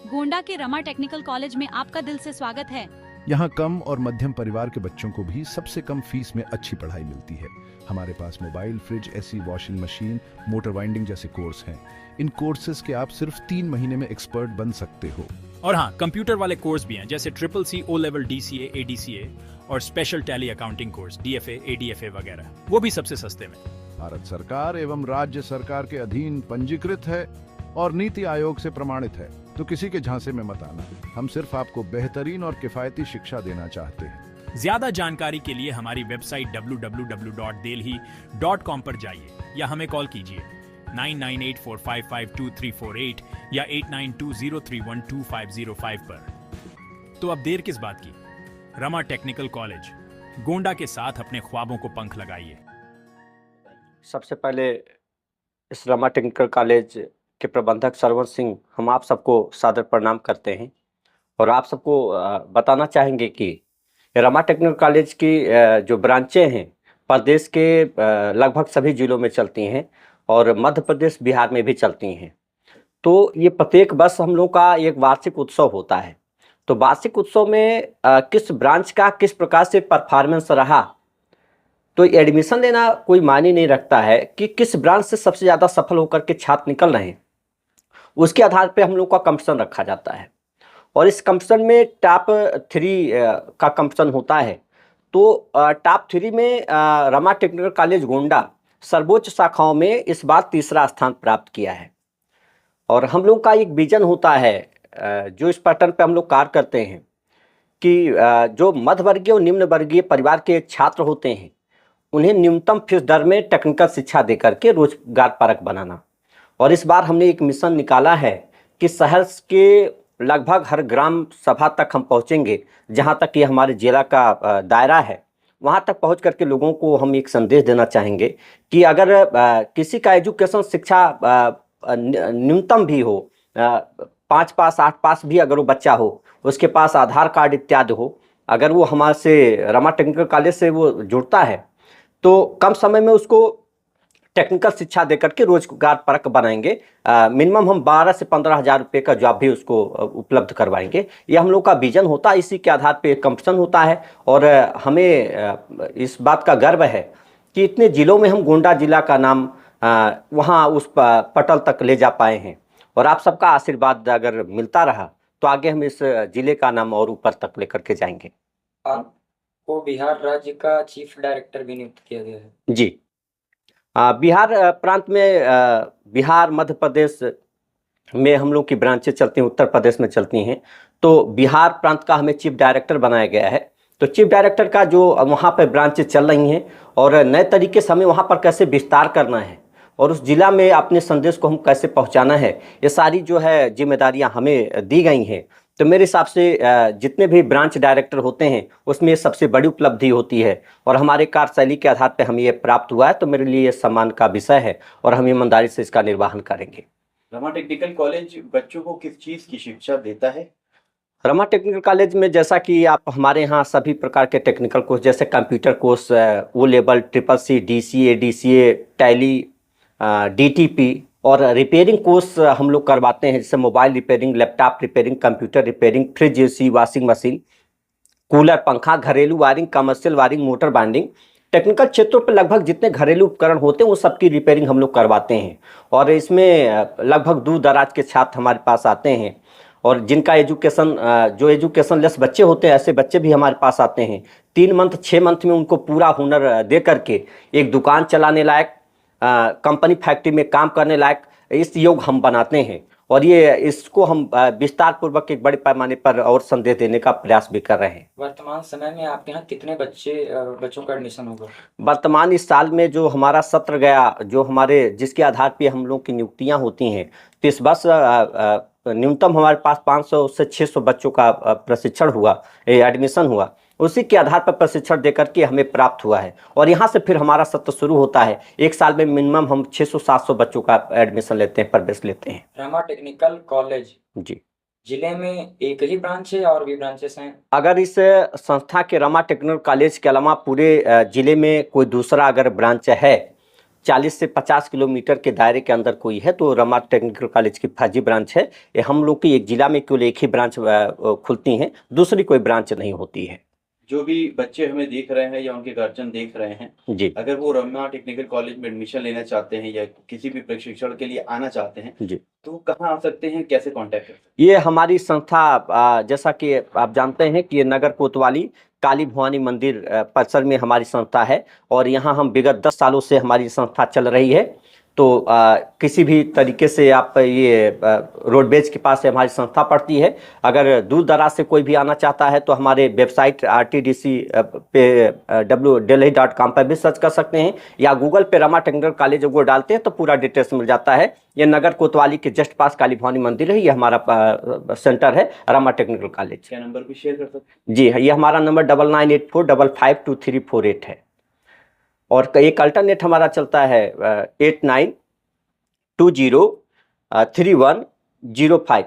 गोंडा के Rama technical college में आपका दिल से स्वागत है। यहाँ कम और मध्यम परिवार के बच्चों को भी सबसे कम फीस में अच्छी पढ़ाई मिलती है। हमारे पास mobile, fridge, AC, washing machine, motor winding जैसे कोर्स हैं। इन कोर्सेज के आप सिर्फ 3 महीने में एक्सपर्ट बन सकते हो। और हाँ, कंप्यूटर वाले कोर्स भी हैं जैसे CCC, O level DCA, ADCA और special tally accounting course DFA, ADFA वगैरह, वो भी सबसे सस्ते में। भारत सरकार एवं राज्य सरकार के अधीन पंजीकृत है और नीति आयोग से प्रमाणित है, तो किसी के झांसे में मत आना। हम सिर्फ आपको बेहतरीन और किफायती शिक्षा देना चाहते हैं। ज्यादा जानकारी के लिए हमारी वेबसाइट www.delhi.com पर जाइए या हमें कॉल कीजिए 9984552348 या 8920312505 पर। तो अब देर किस बात की, रमा टेक्निकल कॉलेज गोंडा के साथ अपने ख्वाबों को पंख लगाइए। सबसे पहले इस रमा टेक्निकल कॉलेज के प्रबंधक सरवण सिंह, हम आप सबको सादर प्रणाम करते हैं और आप सबको बताना चाहेंगे कि रमा टेक्निकल कॉलेज की जो ब्रांचें हैं प्रदेश के लगभग सभी जिलों में चलती हैं और मध्य प्रदेश, बिहार में भी चलती हैं। तो ये प्रत्येक वर्ष हम लोग का एक वार्षिक उत्सव होता है। तो वार्षिक उत्सव में किस ब्रांच का किस प्रकार से परफॉर्मेंस रहा, तो एडमिशन लेना कोई मायने नहीं रखता है कि किस ब्रांच से सबसे ज़्यादा सफल होकर के छात्र निकल रहे हैं। उसके आधार पे हम लोग का कंपटीशन रखा जाता है और इस कंपटीशन में टॉप 3 का कंपटीशन होता है। तो टॉप 3 में रमा टेक्निकल कॉलेज गोंडा सर्वोच्च शाखाओं में इस बार तीसरा स्थान प्राप्त किया है। और हम लोग का एक विजन होता है जो इस पैटर्न पे हम लोग कार्य करते हैं कि जो मध्यवर्गीय और निम्न वर्गीय परिवार के छात्र होते हैं उन्हें न्यूनतम फीस दर में टेक्निकल शिक्षा देकर के रोजगार परक बनाना। और इस बार हमने एक मिशन निकाला है कि शहर के लगभग हर ग्राम सभा तक हम पहुंचेंगे, जहां तक ये हमारे जिला का दायरा है वहां तक पहुंच करके लोगों को हम एक संदेश देना चाहेंगे कि अगर किसी का एजुकेशन शिक्षा न्यूनतम भी हो, 5 पास 8 पास भी अगर वो बच्चा हो, उसके पास आधार कार्ड इत्यादि हो, अगर वो हमारे से रमा टेक्निकल कॉलेज से वो जुड़ता है तो कम समय में उसको टेक्निकल शिक्षा देकर के रोजगार परक बनाएंगे। मिनिमम हम 12 से 15 हज़ार रुपये का जॉब भी उसको उपलब्ध करवाएंगे। ये हम लोग का विजन होता है। इसी के आधार पे कंपटीशन होता है और हमें इस बात का गर्व है कि इतने जिलों में हम गोंडा जिला का नाम वहाँ उस पटल तक ले जा पाए हैं। और आप सबका आशीर्वाद अगर मिलता रहा तो आगे हम इस जिले का नाम और ऊपर तक लेकर के जाएंगे। आपको बिहार राज्य का चीफ डायरेक्टर भी नियुक्त किया गया है। जी, बिहार प्रांत में बिहार, मध्य प्रदेश में हम लोग की ब्रांचें चलती हैं, उत्तर प्रदेश में चलती हैं। तो बिहार प्रांत का हमें चीफ डायरेक्टर बनाया गया है। तो चीफ डायरेक्टर का जो वहाँ पर ब्रांचें चल रही हैं और नए तरीके से हमें वहाँ पर कैसे विस्तार करना है और उस जिला में अपने संदेश को हम कैसे पहुँचाना है, ये सारी जो है जिम्मेदारियाँ हमें दी गई हैं। तो मेरे हिसाब से जितने भी ब्रांच डायरेक्टर होते हैं उसमें सबसे बड़ी उपलब्धि होती है और हमारे कार्यशैली के आधार पर हमें ये प्राप्त हुआ है। तो मेरे लिए ये सम्मान का विषय है और हम ईमानदारी से इसका निर्वहन करेंगे। रमा टेक्निकल कॉलेज बच्चों को किस चीज़ की शिक्षा देता है? रमा टेक्निकल कॉलेज में जैसा कि आप हमारे यहाँ सभी प्रकार के टेक्निकल कोर्स जैसे computer course, O level, CCC, DCA, ADCA, tally, DTP और रिपेयरिंग कोर्स हम लोग करवाते हैं, जैसे mobile repairing, laptop repairing, computer repairing, fridge, AC, washing machine, cooler, पंखा, घरेलू wiring, commercial wiring, motor binding. Technical क्षेत्रों पर लगभग जितने घरेलू उपकरण होते हैं वो सबकी रिपेयरिंग हम लोग करवाते हैं। और इसमें लगभग दूर दराज के छात्र हमारे पास आते हैं और जिनका एजुकेशन जो एजुकेशन लेस बच्चे होते हैं, ऐसे बच्चे भी हमारे पास आते हैं। 3 मंथ 6 मंथ में उनको पूरा हुनर दे करके एक दुकान चलाने लायक, कंपनी फैक्ट्री में काम करने लायक इस योग हम बनाते हैं। और ये इसको हम विस्तार पूर्वक एक बड़े पैमाने पर और संदेश देने का प्रयास भी कर रहे हैं। वर्तमान समय में आपके यहाँ कितने बच्चों का एडमिशन होगा? वर्तमान इस साल में जो हमारा सत्र गया, जो हमारे जिसके आधार पे हम लोग की नियुक्तियां होती हैं, तो इस वर्ष न्यूनतम हमारे पास 500 से 600 बच्चों का प्रशिक्षण हुआ, एडमिशन हुआ। उसी के आधार पर प्रशिक्षण देकर के हमें प्राप्त हुआ है और यहाँ से फिर हमारा सत्र शुरू होता है। एक साल में मिनिमम हम 600-700 बच्चों का एडमिशन लेते हैं, प्रवेश लेते हैं। रमा टेक्निकल कॉलेज जी, जिले में एक ही ब्रांच है और भी ब्रांचेस हैं? अगर इस संस्था के रमा टेक्निकल कॉलेज के अलावा पूरे जिले में कोई दूसरा अगर ब्रांच है 40 से 50 किलोमीटर के दायरे के अंदर कोई है तो रमा टेक्निकल कॉलेज की फर्जी ब्रांच है। ये हम लोग की एक जिला में केवल एक ही ब्रांच खुलती है, दूसरी कोई ब्रांच नहीं होती है। जो भी बच्चे हमें देख रहे हैं या उनके गार्जियन देख रहे हैं, जी अगर वो रमा टेक्निकल कॉलेज में एडमिशन लेना चाहते हैं या किसी भी प्रशिक्षण के लिए आना चाहते हैं, जी, तो वो कहाँ आ सकते हैं, कैसे कांटेक्ट कर सकते ये हमारी संस्था जैसा कि आप जानते हैं कि ये नगर कोतवाली काली भवानी मंदिर परिसर में हमारी संस्था है और यहाँ हम विगत 10 सालों से हमारी संस्था चल रही है। तो किसी भी तरीके से आप ये रोडवेज के पास से हमारी संस्था पड़ती है। अगर दूर दराज से कोई भी आना चाहता है तो हमारे वेबसाइट RTDC पे delhi.com पर भी सर्च कर सकते हैं या गूगल पे रमा टेक्निकल कॉलेज वो डालते हैं तो पूरा डिटेल्स मिल जाता है। ये नगर कोतवाली के जस्ट पास काली भवानी मंदिर है, ये हमारा सेंटर है रमा टेक्निकल कॉलेज। क्या नंबर भी शेयर कर सकते हैं? जी हाँ, ये हमारा नंबर 9984552348 है और एक अल्टरनेट हमारा चलता है 89203105।